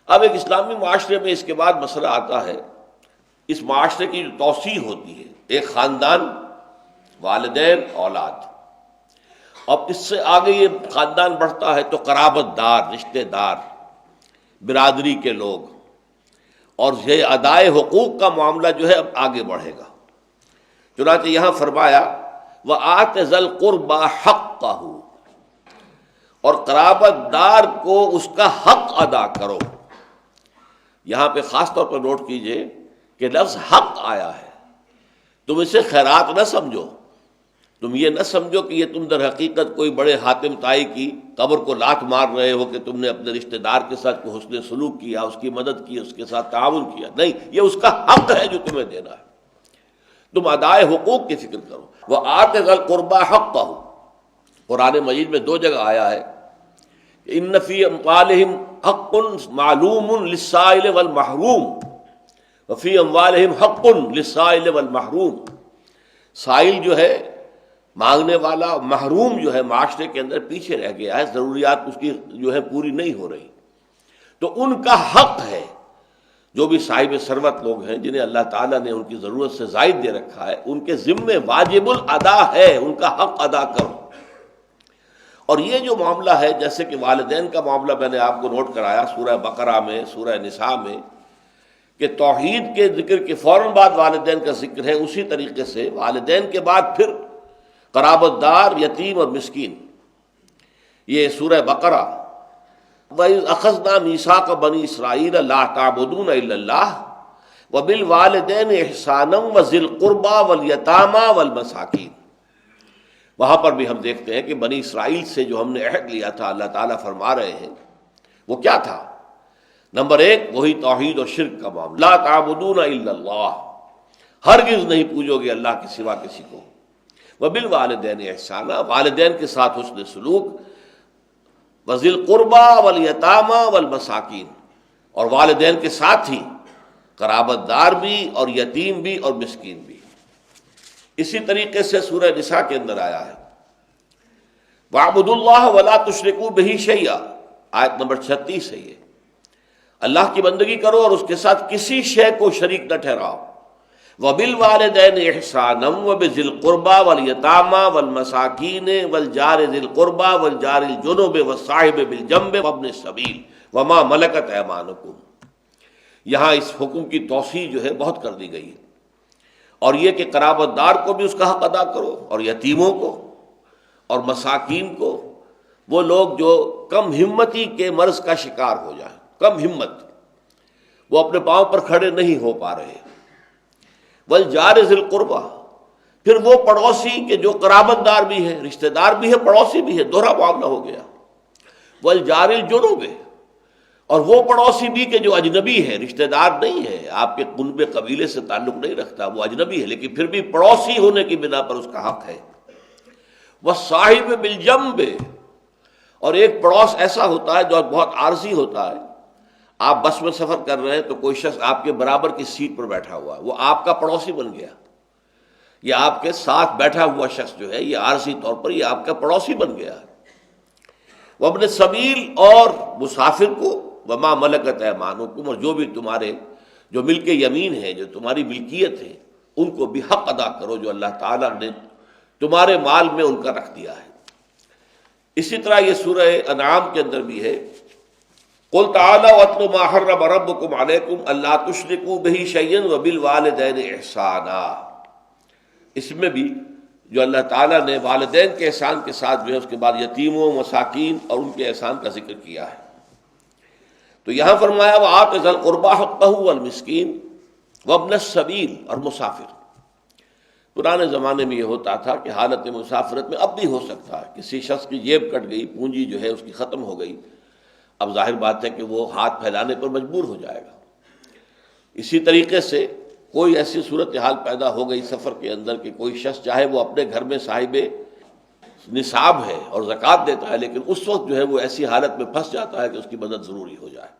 اب ایک اسلامی معاشرے میں اس کے بعد مسئلہ آتا ہے، اس معاشرے کی جو توسیع ہوتی ہے، ایک خاندان، والدین، اولاد، اب اس سے آگے یہ خاندان بڑھتا ہے تو قرابت دار، رشتہ دار، برادری کے لوگ، اور یہ ادائے حقوق کا معاملہ جو ہے اب آگے بڑھے گا۔ چنانچہ یہاں فرمایا وَآتِ ذَا الْقُرْبَى حَقَّهُ، اور قرابت دار کو اس کا حق ادا کرو۔ یہاں پہ خاص طور پر نوٹ کیجئے کہ لفظ حق آیا ہے، تم اسے خیرات نہ سمجھو، تم یہ نہ سمجھو کہ یہ تم در حقیقت کوئی بڑے حاتم طائی کی قبر کو لات مار رہے ہو کہ تم نے اپنے رشتہ دار کے ساتھ کوئی حسن سلوک کیا، اس کی مدد کی، اس کے ساتھ تعاون کیا، نہیں، یہ اس کا حق ہے جو تمہیں دینا ہے۔ تم ادائے حقوق کی فکر کرو۔ وَآتِ ذَا الْقُرْبَى حَقَّهُ، قرآن مجید میں 2 جگہ آیا ہے کہ ان فی اموالہم حق معلوم للسائل والمحروم وفی اموالہم حق للسائل والمحروم۔ سائل جو ہے مانگنے والا، محروم جو ہے معاشرے کے اندر پیچھے رہ گیا ہے، ضروریات اس کی جو ہے پوری نہیں ہو رہی، تو ان کا حق ہے، جو بھی صاحب ثروت لوگ ہیں جنہیں اللہ تعالیٰ نے ان کی ضرورت سے زائد دے رکھا ہے، ان کے ذمے واجب الادا ہے، ان کا حق ادا کرو۔ اور یہ جو معاملہ ہے، جیسے کہ والدین کا معاملہ میں نے آپ کو نوٹ کرایا سورہ بقرہ میں، سورہ نساء میں، کہ توحید کے ذکر کے فوراً بعد والدین کا ذکر ہے، اسی طریقے سے والدین کے بعد پھر قرابت دار، یتیم اور مسکین۔ یہ سورہ بقرہ وَإِذْ أَخَذْنَا مِيثَاقَ بَنِي إِسْرَائِيلَ لَا تَعْبُدُونَ إِلَّا اللَّهَ وَبِالْوَالِدَيْنِ إِحْسَانًا وَذِي الْقُرْبَى وَالْيَتَامَى وَالْمَسَاكِينِ۔ وہاں پر بھی ہم دیکھتے ہیں کہ بنی اسرائیل سے جو ہم نے عہد لیا تھا، اللہ تعالیٰ فرما رہے ہیں وہ کیا تھا؟ نمبر 1 وہی توحید اور شرک کا معاملہ، لا تعبدون الا اللہ، ہرگز نہیں پوجو گے اللہ کے سوا کسی کو۔ وبالوالدین احسانا، والدین کے ساتھ حسن سلوک، وذی القربى والیتامى والمساکین، اور والدین کے ساتھ ہی قرابت دار بھی اور یتیم بھی اور مسکین بھی۔ اسی طریقے سے سورہ نساء کے اندر آیا ہے وَاعْبُدُوا اللَّهَ وَلَا تُشْرِكُوا بِهِ شَيْئًا، آیت نمبر 36 ہے یہ، اللہ کی بندگی کرو اور اس کے ساتھ کسی شے کو شریک نہ ٹھہراؤ۔ وَبِالْوَالِدَيْنِ إِحْسَانًا وَبِذِي الْقُرْبَى وَالْيَتَامَى وَالْمَسَاكِينِ وَالْجَارِ ذِي الْقُرْبَى وَالْجَارِ الْجُنُبِ وَالصَّاحِبِ بِالْجَنبِ وَابْنِ السَّبِيلِ وَمَا مَلَكَتْ أَيْمَانُكُمْ۔ یہاں اس حکم کی توسیع جو ہے بہت کر دی گئی ہے، اور یہ کہ قرابت دار کو بھی اس کا حق ادا کرو، اور یتیموں کو اور مساکین کو، وہ لوگ جو کم ہمتی کے مرض کا شکار ہو جائیں، کم ہمت، وہ اپنے پاؤں پر کھڑے نہیں ہو پا رہے۔ والجار ذی القربہ، پھر وہ پڑوسی کہ جو قرابت دار بھی ہے، رشتہ دار بھی ہے، پڑوسی بھی ہے، دوہرا معاملہ ہو گیا۔ والجار الجنوب، اور وہ پڑوسی بھی کہ جو اجنبی ہے، رشتہ دار نہیں ہے، آپ کے قنبے قبیلے سے تعلق نہیں رکھتا، وہ اجنبی ہے لیکن پھر بھی پڑوسی ہونے کی بنا پر اس کا حق ہے۔ والصاحب بالجنب، اور ایک پڑوس ایسا ہوتا ہے جو بہت عارضی ہوتا ہے، آپ بس میں سفر کر رہے ہیں تو کوئی شخص آپ کے برابر کی سیٹ پر بیٹھا ہوا ہے، وہ آپ کا پڑوسی بن گیا، یہ آپ کے ساتھ بیٹھا ہوا شخص جو ہے یہ عارضی طور پر یہ آپ کا پڑوسی بن گیا ہے۔ وابن السبیل، اور مسافر کو، وما ملکت ایمانکم، اور جو بھی تمہارے جو ملک یمین ہے، جو تمہاری ملکیت ہے، ان کو بھی حق ادا کرو جو اللہ تعالیٰ نے تمہارے مال میں ان کا رکھ دیا ہے۔ اسی طرح یہ سورہ انعام کے اندر بھی ہے قُلْ تَعَالَوْا أَتْلُ مَا حَرَّمَ رَبُّكُمْ عَلَيْكُمْ أَلَّا تُشْرِكُوا بِهِ شَيْئًا وَبِالْوَالِدَيْنِ إِحْسَانًا۔ اس میں بھی جو اللہ تعالیٰ نے والدین کے احسان کے ساتھ جو ہے اس کے بعد یتیموں، مساکین اور ان کے احسان کا ذکر کیا ہے۔ تو یہاں فرمایا وَآتِ ذَا الْقُرْبَى حَقَّهُ وَالْمِسْكِينَ وَابْنَ السَّبِيلِ، اور مسافر۔ پرانے زمانے میں یہ ہوتا تھا کہ حالت مسافرت میں اب بھی ہو سکتا ہے کسی شخص کی جیب کٹ گئی، پونجی جو ہے اس کی ختم ہو گئی، اب ظاہر بات ہے کہ وہ ہاتھ پھیلانے پر مجبور ہو جائے گا۔ اسی طریقے سے کوئی ایسی صورتحال پیدا ہو گئی سفر کے اندر کہ کوئی شخص چاہے وہ اپنے گھر میں صاحب نصاب ہے اور زکوٰۃ دیتا ہے، لیکن اس وقت جو ہے وہ ایسی حالت میں پھنس جاتا ہے کہ اس کی مدد ضروری ہو جائے۔